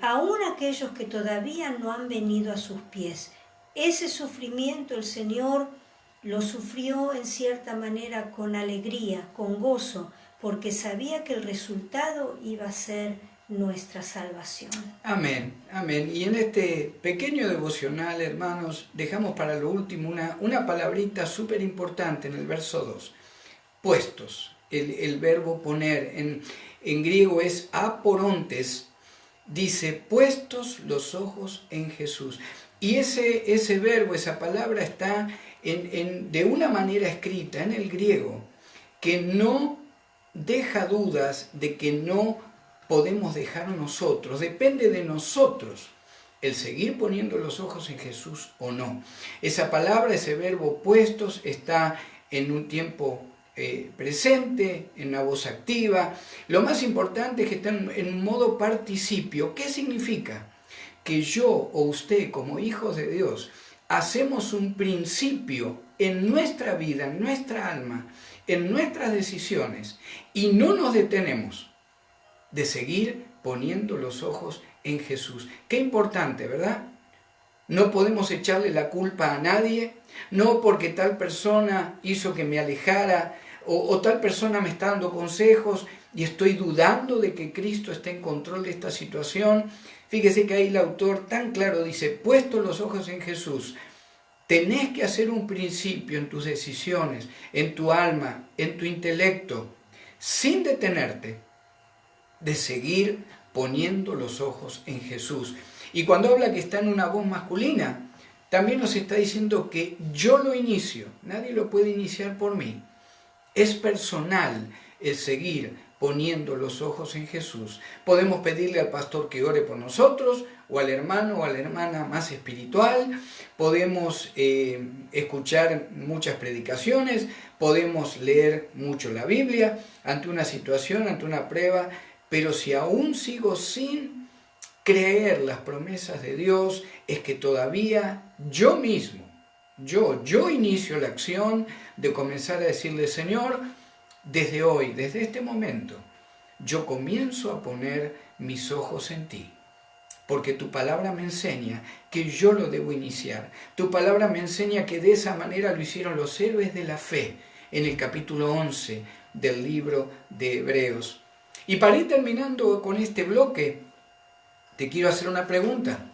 aún aquellos que todavía no han venido a sus pies. Ese sufrimiento el Señor lo sufrió en cierta manera con alegría, con gozo, porque sabía que el resultado iba a ser nuestra salvación. Amén, amén. Y en este pequeño devocional, hermanos, dejamos para lo último una palabrita súper importante en el verso 2. Puestos, el verbo poner, en griego es aporontes, dice, puestos los ojos en Jesús. Y ese verbo, esa palabra está de una manera escrita en el griego que no deja dudas de que no podemos dejar nosotros. Depende de nosotros el seguir poniendo los ojos en Jesús o no. Esa palabra, ese verbo puestos, está en un tiempo presente, en una voz activa. Lo más importante es que está en modo participio. ¿Qué significa? Que yo o usted, como hijos de Dios, hacemos un principio en nuestra vida, en nuestra alma, en nuestras decisiones, y no nos detenemos de seguir poniendo los ojos en Jesús. Qué importante, ¿verdad? No podemos echarle la culpa a nadie, no porque tal persona hizo que me alejara, o tal persona me está dando consejos y estoy dudando de que Cristo esté en control de esta situación. Fíjese que ahí el autor tan claro dice, puesto los ojos en Jesús, tenés que hacer un principio en tus decisiones, en tu alma, en tu intelecto, sin detenerte, de seguir poniendo los ojos en Jesús. Y cuando habla que está en una voz masculina, también nos está diciendo que yo lo inicio, nadie lo puede iniciar por mí. Es personal el seguir poniendo los ojos en Jesús. Podemos pedirle al pastor que ore por nosotros, o al hermano o a la hermana más espiritual. Podemos escuchar muchas predicaciones, podemos leer mucho la Biblia ante una situación, ante una prueba, pero si aún sigo sin creer las promesas de Dios, es que todavía yo mismo, yo inicio la acción de comenzar a decirle, Señor, desde hoy, desde este momento, yo comienzo a poner mis ojos en ti. Porque tu palabra me enseña que yo lo debo iniciar. Tu palabra me enseña que de esa manera lo hicieron los héroes de la fe en el capítulo 11 del libro de Hebreos. Y para ir terminando con este bloque, te quiero hacer una pregunta,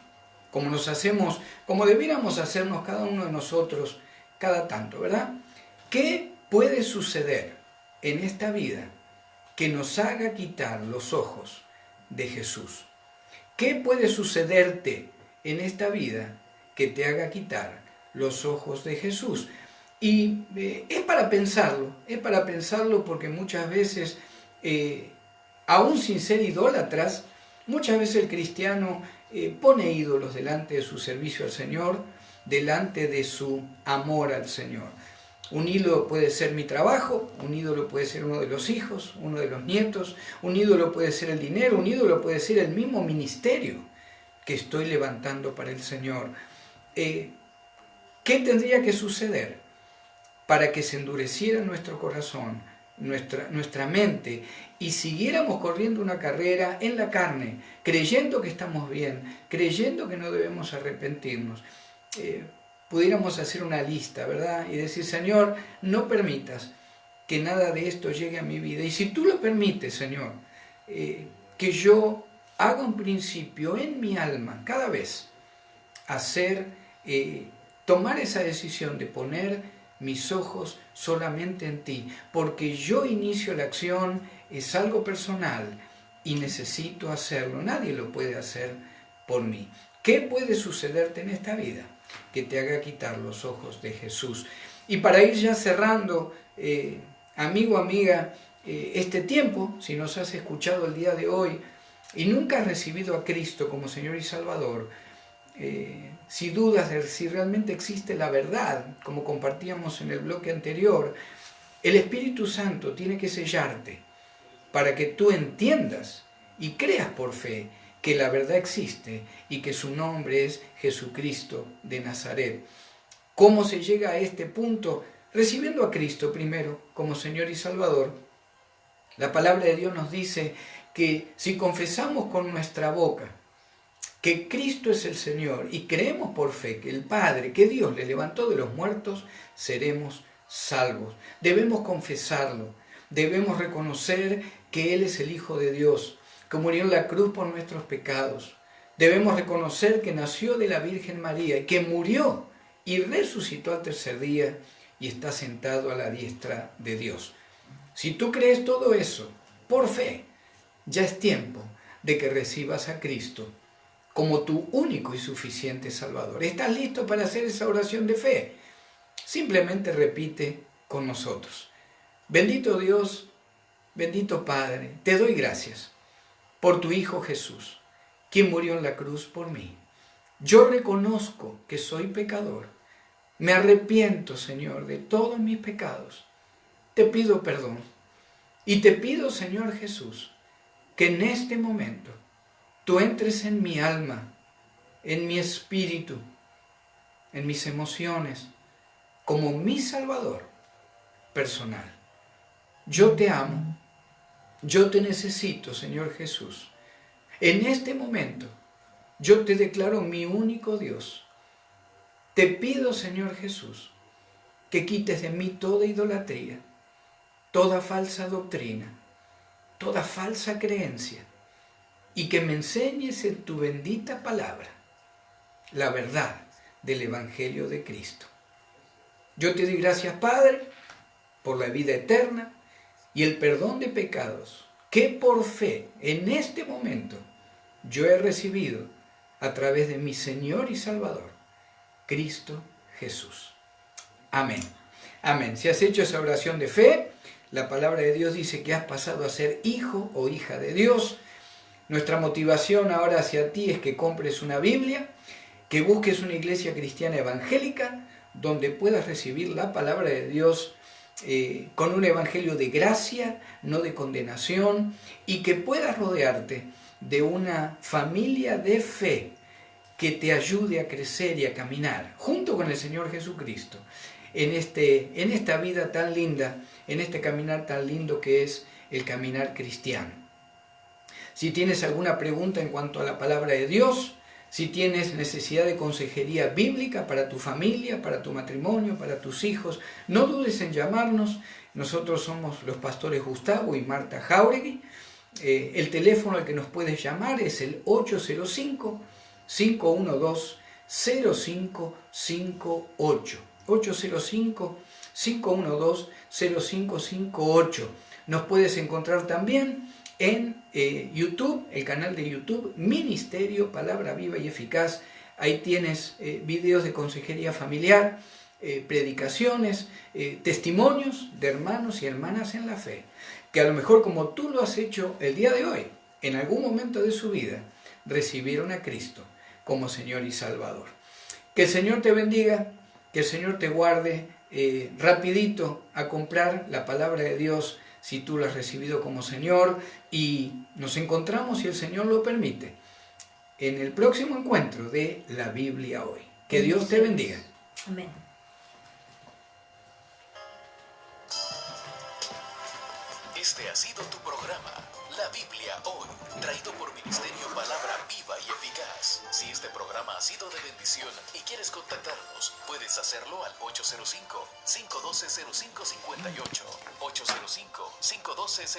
como debiéramos hacernos cada uno de nosotros cada tanto, ¿verdad? ¿Qué puede suceder en esta vida que nos haga quitar los ojos de Jesús? ¿Qué puede sucederte en esta vida que te haga quitar los ojos de Jesús? Y es para pensarlo porque muchas veces, aún sin ser idólatras, muchas veces el cristiano pone ídolos delante de su servicio al Señor, delante de su amor al Señor. Un ídolo puede ser mi trabajo, un ídolo puede ser uno de los hijos, uno de los nietos, un ídolo puede ser el dinero, un ídolo puede ser el mismo ministerio que estoy levantando para el Señor. ¿Qué tendría que suceder para que se endureciera nuestro corazón, nuestra mente, y siguiéramos corriendo una carrera en la carne, creyendo que estamos bien, creyendo que no debemos arrepentirnos? Pudiéramos hacer una lista, ¿verdad? Y decir, Señor, no permitas que nada de esto llegue a mi vida. Y si tú lo permites, Señor, que yo haga un principio en mi alma, cada vez, tomar esa decisión de poner mis ojos solamente en ti, porque yo inicio la acción, es algo personal y necesito hacerlo, nadie lo puede hacer por mí. ¿Qué puede sucederte en esta vida que te haga quitar los ojos de Jesús? Y para ir ya cerrando, amigo, amiga, este tiempo, si nos has escuchado el día de hoy y nunca has recibido a Cristo como Señor y Salvador, si dudas de si realmente existe la verdad, como compartíamos en el bloque anterior, el Espíritu Santo tiene que sellarte para que tú entiendas y creas por fe que la verdad existe y que su nombre es Jesucristo de Nazaret. ¿Cómo se llega a este punto? Recibiendo a Cristo primero como Señor y Salvador. La palabra de Dios nos dice que si confesamos con nuestra boca que Cristo es el Señor y creemos por fe que el Padre, que Dios le levantó de los muertos, seremos salvos. Debemos confesarlo, debemos reconocer que Él es el Hijo de Dios, que murió en la cruz por nuestros pecados. Debemos reconocer que nació de la Virgen María y que murió y resucitó al tercer día y está sentado a la diestra de Dios. Si tú crees todo eso por fe, ya es tiempo de que recibas a Cristo como tu único y suficiente Salvador. ¿Estás listo para hacer esa oración de fe? Simplemente repite con nosotros. Bendito Dios, bendito Padre, te doy gracias por tu Hijo Jesús, quien murió en la cruz por mí. Yo reconozco que soy pecador. Me arrepiento, Señor, de todos mis pecados. Te pido perdón. Y te pido, Señor Jesús, que en este momento tú entres en mi alma, en mi espíritu, en mis emociones, como mi Salvador personal. Yo te amo. Yo te necesito, Señor Jesús. En este momento, yo te declaro mi único Dios. Te pido, Señor Jesús, que quites de mí toda idolatría, toda falsa doctrina, toda falsa creencia, y que me enseñes en tu bendita palabra la verdad del Evangelio de Cristo. Yo te doy gracias, Padre, por la vida eterna y el perdón de pecados que por fe en este momento yo he recibido a través de mi Señor y Salvador, Cristo Jesús. Amén. Amén. Si has hecho esa oración de fe, la palabra de Dios dice que has pasado a ser hijo o hija de Dios. Nuestra motivación ahora hacia ti es que compres una Biblia, que busques una iglesia cristiana evangélica donde puedas recibir la palabra de Dios con un evangelio de gracia, no de condenación, y que puedas rodearte de una familia de fe que te ayude a crecer y a caminar junto con el Señor Jesucristo en esta vida tan linda, en este caminar tan lindo que es el caminar cristiano. Si tienes alguna pregunta en cuanto a la palabra de Dios, si tienes necesidad de consejería bíblica para tu familia, para tu matrimonio, para tus hijos, no dudes en llamarnos. Nosotros somos los pastores Gustavo y Marta Jáuregui. El teléfono al que nos puedes llamar es el 805-512-0558. 805-512-0558. Nos puedes encontrar también en YouTube, el canal de YouTube, Ministerio Palabra Viva y Eficaz. Ahí tienes videos de consejería familiar, predicaciones, testimonios de hermanos y hermanas en la fe, que a lo mejor como tú lo has hecho el día de hoy, en algún momento de su vida, recibieron a Cristo como Señor y Salvador. Que el Señor te bendiga, que el Señor te guarde. Rapidito a comprar la palabra de Dios si tú la has recibido como Señor, y nos encontramos, si el Señor lo permite, en el próximo encuentro de la Biblia hoy. Que Dios te bendiga. Amén. Este ha sido tu programa, La Biblia Hoy, traído por Ministerio Palabra Viva y Eficaz. Si este programa ha sido de bendición y quieres contactarnos, puedes hacerlo al 805-512-0558, 805-512-0558.